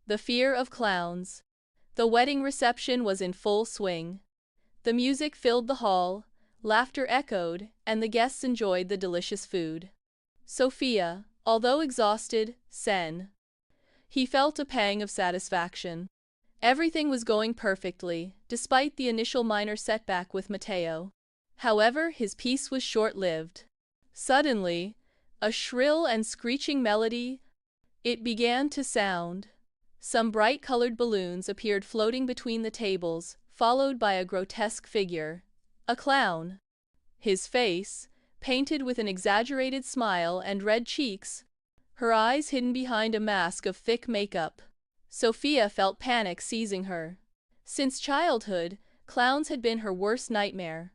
The fear of clowns. The wedding reception was in full swing. The music filled the hall, laughter echoed, and the guests enjoyed the delicious food. Sofía, although exhausted, sang. He felt a pang of satisfaction. Everything was going perfectly, despite the initial minor setback with Mateo. However, his peace was short-lived. Suddenly, a shrill and screeching melody, it began to sound. Some bright-colored balloons appeared floating between the tables, followed by a grotesque figure, a clown. His face, painted with an exaggerated smile and red cheeks, her eyes hidden behind a mask of thick makeup. Sofía felt panic seizing her. Since childhood, clowns had been her worst nightmare.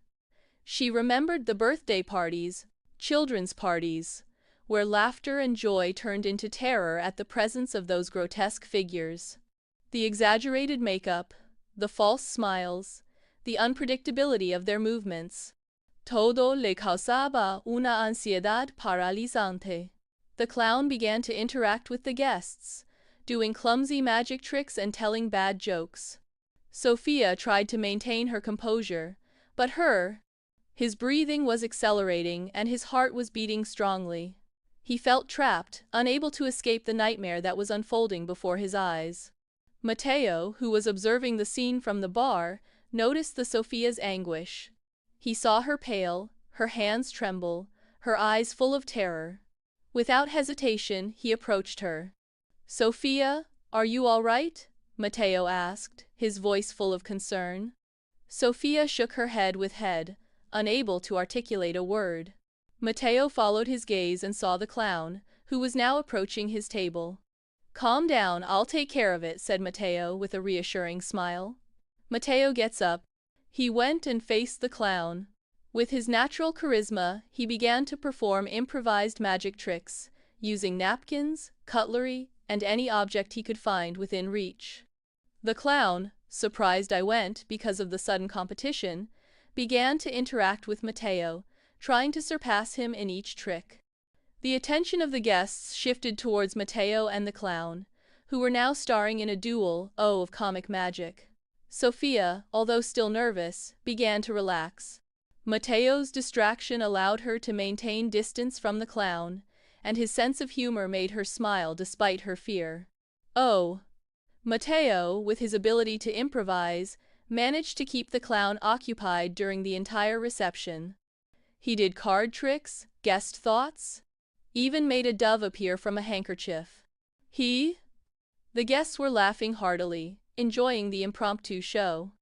She remembered the birthday parties, children's parties, where laughter and joy turned into terror at the presence of those grotesque figures. The exaggerated makeup, the false smiles, the unpredictability of their movements. Todo le causaba una ansiedad paralizante. The clown began to interact with the guests, doing clumsy magic tricks and telling bad jokes. Sofía tried to maintain her composure, but his breathing was accelerating and his heart was beating strongly. He felt trapped, unable to escape the nightmare that was unfolding before his eyes. Mateo, who was observing the scene from the bar, noticed the Sofía's anguish. He saw her pale, her hands tremble, her eyes full of terror. Without hesitation, he approached her. "Sofía, are you all right?" Mateo asked, his voice full of concern. Sofía shook her head, unable to articulate a word. Mateo followed his gaze and saw the clown, who was now approaching his table. "Calm down, I'll take care of it," said Mateo with a reassuring smile. Mateo gets up. He went and faced the clown. With his natural charisma, he began to perform improvised magic tricks, using napkins, cutlery, and any object he could find within reach. The clown, surprised because of the sudden competition, began to interact with Mateo, trying to surpass him in each trick. The attention of the guests shifted towards Mateo and the clown, who were now starring in a duel of comic magic. Sofía, although still nervous, began to relax. Mateo's distraction allowed her to maintain distance from the clown, and his sense of humor made her smile despite her fear. Mateo, with his ability to improvise, managed to keep the clown occupied during the entire reception. He did card tricks, guessed thoughts, even made a dove appear from a handkerchief. The guests were laughing heartily, enjoying the impromptu show.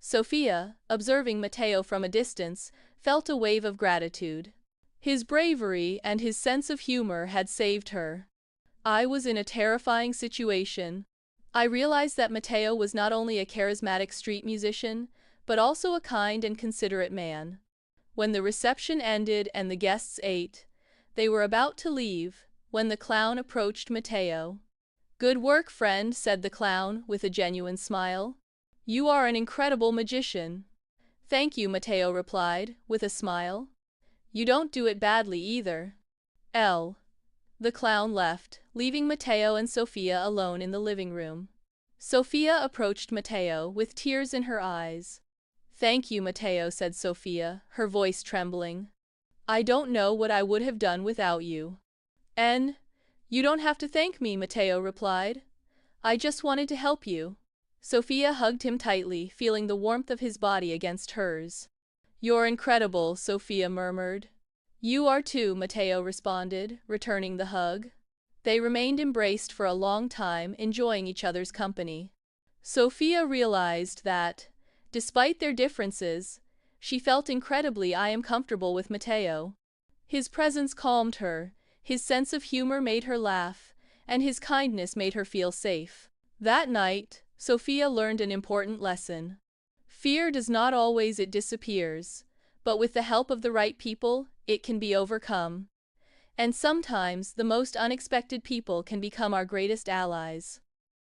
Sofía, observing Mateo from a distance, felt a wave of gratitude. His bravery and his sense of humor had saved her. "I was in a terrifying situation. I realized that Mateo was not only a charismatic street musician, but also a kind and considerate man." When the reception ended and the guests ate, they were about to leave, when the clown approached Mateo. "Good work, friend," said the clown, with a genuine smile. "You are an incredible magician." "Thank you," Mateo replied, with a smile. "You don't do it badly either." The clown left, leaving Mateo and Sofía alone in the living room. Sofía approached Mateo with tears in her eyes. "Thank you, Mateo," said Sofía, her voice trembling. "I don't know what I would have done without you." "You don't have to thank me," Mateo replied. "I just wanted to help you." Sofía hugged him tightly, feeling the warmth of his body against hers. "You're incredible," Sofía murmured. "You are too," Mateo responded, returning the hug. They remained embraced for a long time, enjoying each other's company. Sofía realized that, despite their differences, she felt incredibly comfortable with Mateo. His presence calmed her, his sense of humor made her laugh, and his kindness made her feel safe. That night, Sofía learned an important lesson. Fear does not always disappears, but with the help of the right people, it can be overcome. And sometimes the most unexpected people can become our greatest allies.